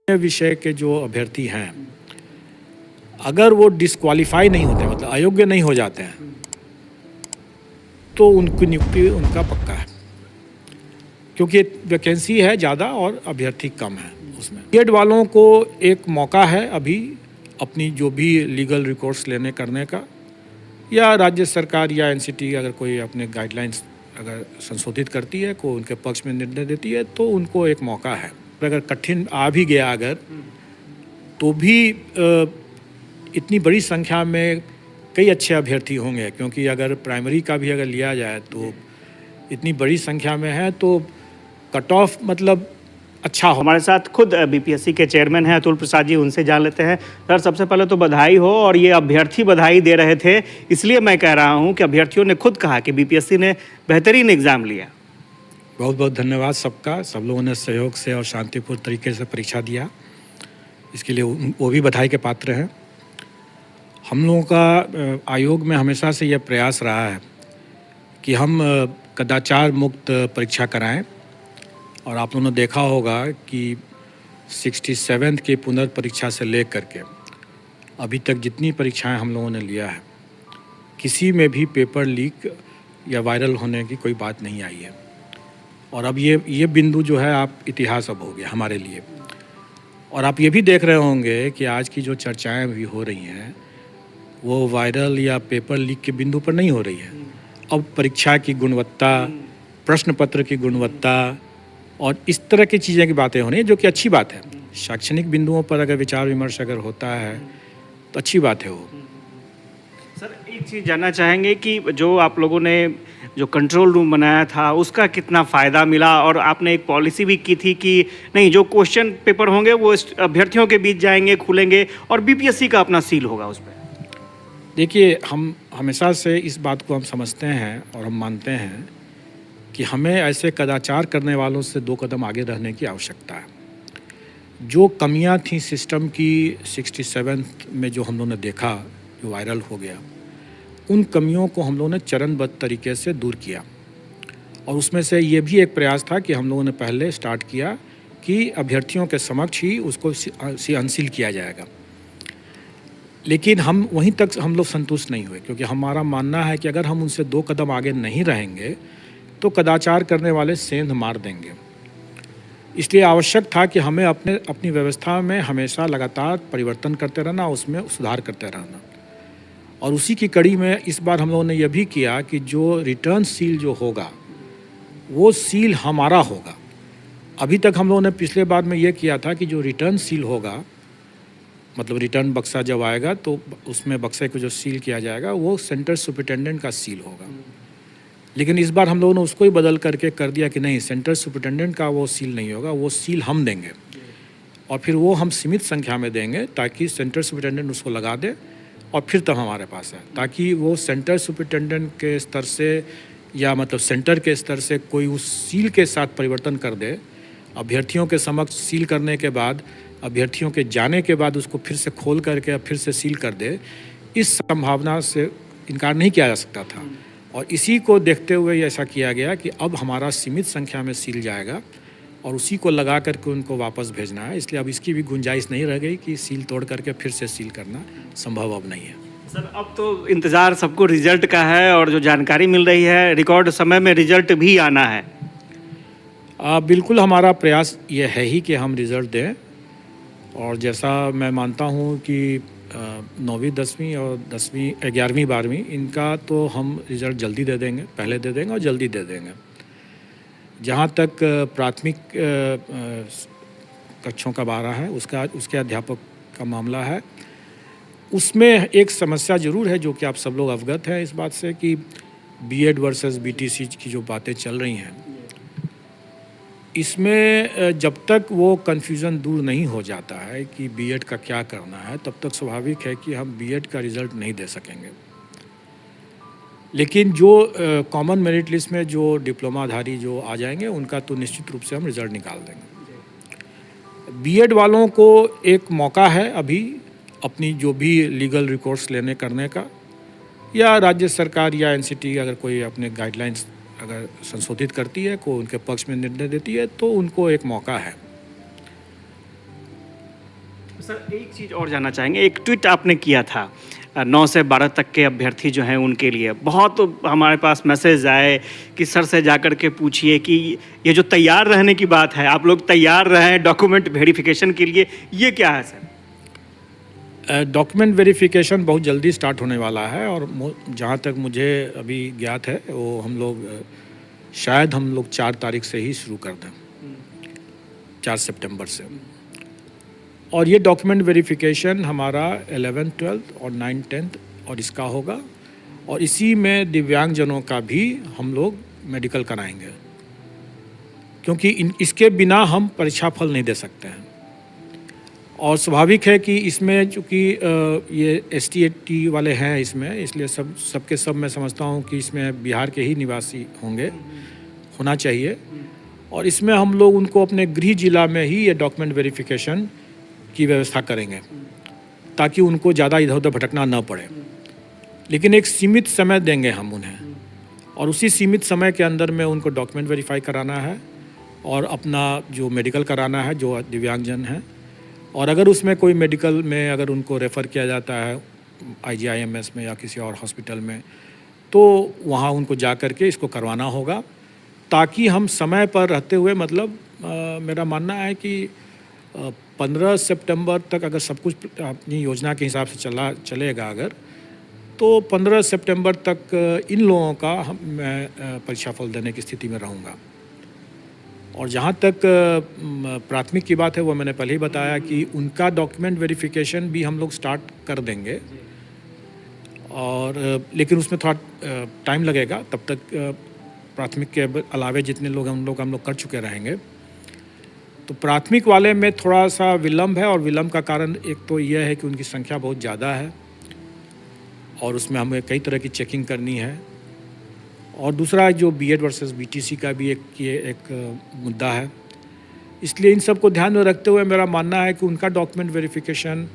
विषय के जो अभ्यर्थी हैं, अगर वो डिस्क्वालीफाई नहीं होते, मतलब अयोग्य नहीं हो जाते हैं, तो उनकी नियुक्ति उनका पक्का है, क्योंकि वैकेंसी है ज़्यादा और अभ्यर्थी कम है उसमें। बीएड वालों को एक मौका है अभी अपनी जो भी लीगल रिकोर्स लेने करने का, या राज्य सरकार या एनसीटी अगर कोई अपने गाइडलाइंस अगर संशोधित करती है, को उनके पक्ष में निर्णय देती है, तो उनको एक मौका है। अगर कठिन आ भी गया अगर, तो भी इतनी बड़ी संख्या में कई अच्छे अभ्यर्थी होंगे, क्योंकि अगर प्राइमरी का भी अगर लिया जाए तो इतनी बड़ी संख्या में है, तो कट ऑफ मतलब अच्छा हो। हमारे साथ खुद बीपीएससी के चेयरमैन हैं अतुल प्रसाद जी, उनसे जान लेते हैं। सर, सबसे पहले तो बधाई हो, और ये अभ्यर्थी बधाई दे रहे थे, इसलिए मैं कह रहा हूं कि अभ्यर्थियों ने खुद कहा कि बीपीएससी ने बेहतरीन एग्जाम लिया। बहुत बहुत धन्यवाद सबका, सब लोगों ने सहयोग से और शांतिपूर्ण तरीके से परीक्षा दिया, इसके लिए वो भी बधाई के पात्र हैं। हम लोगों का आयोग में हमेशा से यह प्रयास रहा है कि हम कदाचार मुक्त परीक्षा कराएं, और आप लोगों ने देखा होगा कि 67th की पुनर्परीक्षा से ले करके अभी तक जितनी परीक्षाएं हम लोगों ने लिया है, किसी में भी पेपर लीक या वायरल होने की कोई बात नहीं आई है। और अब ये बिंदु जो है, आप इतिहास अब हो गया हमारे लिए। और आप ये भी देख रहे होंगे कि आज की जो चर्चाएं भी हो रही हैं, वो वायरल या पेपर लीक के बिंदु पर नहीं हो रही है। अब परीक्षा की गुणवत्ता, प्रश्न पत्र की गुणवत्ता और इस तरह की चीज़ें की बातें हो रही हैं, जो कि अच्छी बात है। शैक्षणिक बिंदुओं पर अगर विचार विमर्श अगर होता है तो अच्छी बात है वो। सर, एक चीज़ जानना चाहेंगे कि जो आप लोगों ने जो कंट्रोल रूम बनाया था, उसका कितना फ़ायदा मिला, और आपने एक पॉलिसी भी की थी कि नहीं, जो क्वेश्चन पेपर होंगे वो अभ्यर्थियों के बीच जाएंगे, खुलेंगे, और बीपीएससी का अपना सील होगा उस पर। देखिए, हम हमेशा से इस बात को हम समझते हैं और हम मानते हैं कि हमें ऐसे कदाचार करने वालों से 2 कदम आगे रहने की आवश्यकता है। जो कमियां थी सिस्टम की 67th में, जो हम लोगों ने देखा, जो वायरल हो गया, उन कमियों को हम लोगों ने चरणबद्ध तरीके से दूर किया। और उसमें से ये भी एक प्रयास था कि हम लोगों ने पहले स्टार्ट किया कि अभ्यर्थियों के समक्ष ही उसको अनसील किया जाएगा। लेकिन हम वहीं तक हम लोग संतुष्ट नहीं हुए, क्योंकि हमारा मानना है कि अगर हम उनसे 2 कदम आगे नहीं रहेंगे तो कदाचार करने वाले सेंध मार देंगे। इसलिए आवश्यक था कि हमें अपनी व्यवस्था में हमेशा लगातार परिवर्तन करते रहना, उसमें सुधार करते रहना। और उसी की कड़ी में इस बार हम लोगों ने यह भी किया कि जो रिटर्न सील जो होगा, वो सील हमारा होगा। अभी तक हम लोगों ने पिछले बार में ये किया था कि जो रिटर्न सील होगा, मतलब रिटर्न बक्सा जब आएगा तो उसमें बक्से को जो सील किया जाएगा, वो सेंटर सुपरिटेंडेंट का सील होगा। लेकिन इस बार हम लोगों ने उसको ही बदल करके कर दिया कि नहीं, सेंटर सुपरिटेंडेंट का वो सील नहीं होगा, वो सील हम देंगे, और फिर वो हम सीमित संख्या में देंगे, ताकि सेंटर सुपरिटेंडेंट उसको लगा दे और फिर तब हमारे पास है, ताकि वो सेंटर सुपरिटेंडेंट के स्तर से या मतलब सेंटर के स्तर से कोई उस सील के साथ परिवर्तन कर दे, अभ्यर्थियों के समक्ष सील करने के बाद, अभ्यर्थियों के जाने के बाद उसको फिर से खोल करके फिर से सील कर दे। इस संभावना से इनकार नहीं किया जा सकता था, और इसी को देखते हुए ऐसा किया गया कि अब हमारा सीमित संख्या में सील जाएगा और उसी को लगा करके उनको वापस भेजना है। इसलिए अब इसकी भी गुंजाइश नहीं रह गई कि सील तोड़ करके फिर से सील करना संभव अब नहीं है। सर, अब तो इंतज़ार सबको रिजल्ट का है, और जो जानकारी मिल रही है, रिकॉर्ड समय में रिजल्ट भी आना है। बिल्कुल, हमारा प्रयास ये है ही कि हम रिज़ल्ट दें, और जैसा मैं मानता हूँ कि 9वीं 10वीं और 10वीं 11वीं 12वीं इनका तो हम रिज़ल्ट जल्दी दे देंगे, पहले दे देंगे और जल्दी दे देंगे। जहाँ तक प्राथमिक कक्षों का बारह है, उसके अध्यापक का मामला है, उसमें एक समस्या ज़रूर है, जो कि आप सब लोग अवगत हैं इस बात से कि बीएड वर्सेस बीटीसी की जो बातें चल रही हैं, इसमें जब तक वो कन्फ्यूज़न दूर नहीं हो जाता है कि बीएड का क्या करना है, तब तक स्वाभाविक है कि हम बीएड का रिज़ल्ट नहीं दे सकेंगे। लेकिन जो कॉमन मेरिट लिस्ट में जो डिप्लोमाधारी जो आ जाएंगे, उनका तो निश्चित रूप से हम रिज़ल्ट निकाल देंगे। बीएड वालों को एक मौका है अभी अपनी जो भी लीगल रिकोर्स लेने करने का, या राज्य सरकार या एनसीटी अगर कोई अपने गाइडलाइंस अगर संशोधित करती है, को उनके पक्ष में निर्णय देती है, तो उनको एक मौका है। सर एक चीज़ और जानना चाहेंगे, एक ट्वीट आपने किया था 9 से 12 तक के अभ्यर्थी जो हैं उनके लिए, बहुत हमारे पास मैसेज आए कि सर से जाकर के पूछिए कि ये जो तैयार रहने की बात है, आप लोग तैयार रहें डॉक्यूमेंट वेरिफिकेशन के लिए, ये क्या है सर? डॉक्यूमेंट वेरिफिकेशन बहुत जल्दी स्टार्ट होने वाला है और जहाँ तक मुझे अभी ज्ञात है वो हम लोग शायद हम लोग 4 तारीख से ही शुरू कर दें, 4 सितंबर से। और ये डॉक्यूमेंट वेरिफिकेशन हमारा 11th 12th और 9th 10th और इसका होगा, और इसी में दिव्यांगजनों का भी हम लोग मेडिकल कराएंगे, क्योंकि इसके बिना हम परीक्षा फल नहीं दे सकते हैं। और स्वाभाविक है कि इसमें चूँकि ये ST वाले हैं इसमें, इसलिए सबके सब मैं समझता हूँ कि इसमें बिहार के ही निवासी होना चाहिए, और इसमें हम लोग उनको अपने गृह जिला में ही ये डॉक्यूमेंट वेरिफिकेशन की व्यवस्था करेंगे ताकि उनको ज़्यादा इधर उधर भटकना न पड़े। लेकिन एक सीमित समय देंगे हम उन्हें, और उसी सीमित समय के अंदर में उनको डॉक्यूमेंट वेरीफाई कराना है और अपना जो मेडिकल कराना है जो दिव्यांगजन हैं। और अगर उसमें कोई मेडिकल में अगर उनको रेफ़र किया जाता है IGIMS में या किसी और हॉस्पिटल में, तो वहाँ उनको जा कर के इसको करवाना होगा, ताकि हम समय पर रहते हुए मतलब मेरा मानना है कि 15 सितंबर तक अगर सब कुछ अपनी योजना के हिसाब से चलेगा अगर, तो 15 सितंबर तक इन लोगों का मैं परीक्षा फल देने की स्थिति में रहूँगा। और जहाँ तक प्राथमिक की बात है वो मैंने पहले ही बताया कि उनका डॉक्यूमेंट वेरिफिकेशन भी हम लोग स्टार्ट कर देंगे, और लेकिन उसमें थोड़ा टाइम लगेगा। तब तक प्राथमिक के अलावे जितने लोग हैं उन लोग हम लोग कर चुके रहेंगे। तो प्राथमिक वाले में थोड़ा सा विलम्ब है, और विलम्ब का कारण एक तो यह है कि उनकी संख्या बहुत ज़्यादा है और उसमें हमें कई तरह की चेकिंग करनी है, और दूसरा जो BEd वर्सेस BTC का भी एक मुद्दा है। इसलिए इन सब को ध्यान में रखते हुए मेरा मानना है कि उनका डॉक्यूमेंट वेरिफिकेशन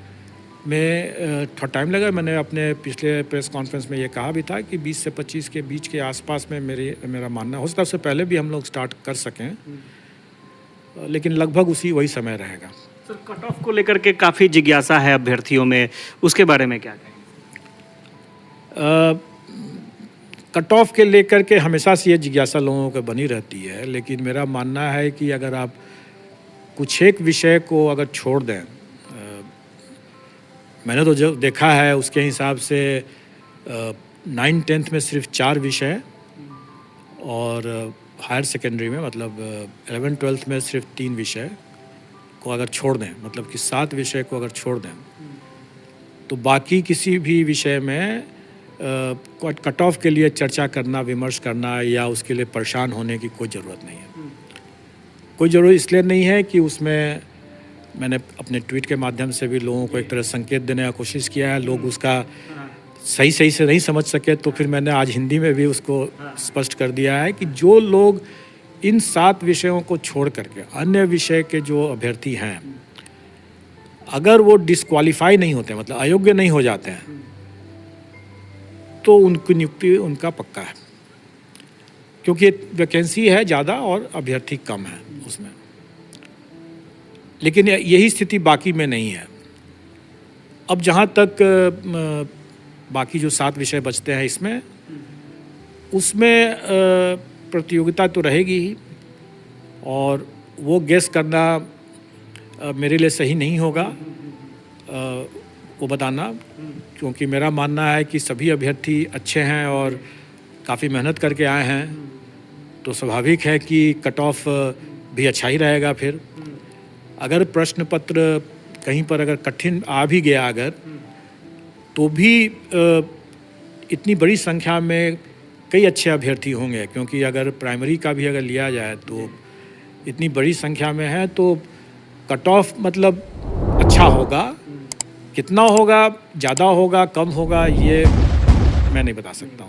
में थोड़ा टाइम लगा। मैंने अपने पिछले प्रेस कॉन्फ्रेंस में ये कहा भी था कि 20 से 25 के बीच के आसपास में मेरा मानना हो सकता है, उससे पहले भी हम लोग स्टार्ट कर सकें, लेकिन लगभग वही समय रहेगा। सर कट ऑफ को लेकर के काफ़ी जिज्ञासा है अभ्यर्थियों में, उसके बारे में क्या कहेंगे? कट ऑफ के लेकर के हमेशा से ये जिज्ञासा लोगों को बनी रहती है, लेकिन मेरा मानना है कि अगर आप कुछ एक विषय को अगर छोड़ दें, मैंने तो जो देखा है उसके हिसाब से 9th 10th में सिर्फ 4 विषय, और हायर सेकेंडरी में मतलब 11th 12th में सिर्फ 3 विषय को अगर छोड़ दें, मतलब कि 7 विषय को अगर छोड़ दें, तो बाकी किसी भी विषय में कट ऑफ के लिए चर्चा करना, विमर्श करना या उसके लिए परेशान होने की कोई ज़रूरत नहीं है। कोई ज़रूरत इसलिए नहीं है कि उसमें मैंने अपने ट्वीट के माध्यम से भी लोगों को एक तरह संकेत देने का कोशिश किया है। लोग उसका सही से नहीं समझ सके, तो फिर मैंने आज हिंदी में भी उसको स्पष्ट कर दिया है कि जो लोग इन 7 विषयों को छोड़ करके अन्य विषय के जो अभ्यर्थी हैं, अगर वो डिस्क्वालीफाई नहीं होते, मतलब अयोग्य नहीं हो जाते हैं, तो उनकी नियुक्ति उनका पक्का है, क्योंकि वैकेंसी है ज़्यादा और अभ्यर्थी कम है उसमें। लेकिन यही स्थिति बाकी में नहीं है। अब जहाँ तक बाकी जो 7 विषय बचते हैं उसमें प्रतियोगिता तो रहेगी ही, और वो गेस करना मेरे लिए सही नहीं होगा वो बताना, क्योंकि मेरा मानना है कि सभी अभ्यर्थी अच्छे हैं और काफ़ी मेहनत करके आए हैं, तो स्वाभाविक है कि कट ऑफ भी अच्छा ही रहेगा। फिर अगर प्रश्न पत्र कहीं पर अगर कठिन आ भी गया अगर, तो भी इतनी बड़ी संख्या में कई अच्छे अभ्यर्थी होंगे, क्योंकि अगर प्राइमरी का भी अगर लिया जाए तो इतनी बड़ी संख्या में है, तो कट ऑफ मतलब अच्छा होगा। कितना होगा, ज़्यादा होगा, कम होगा, ये मैं नहीं बता सकता हूँ।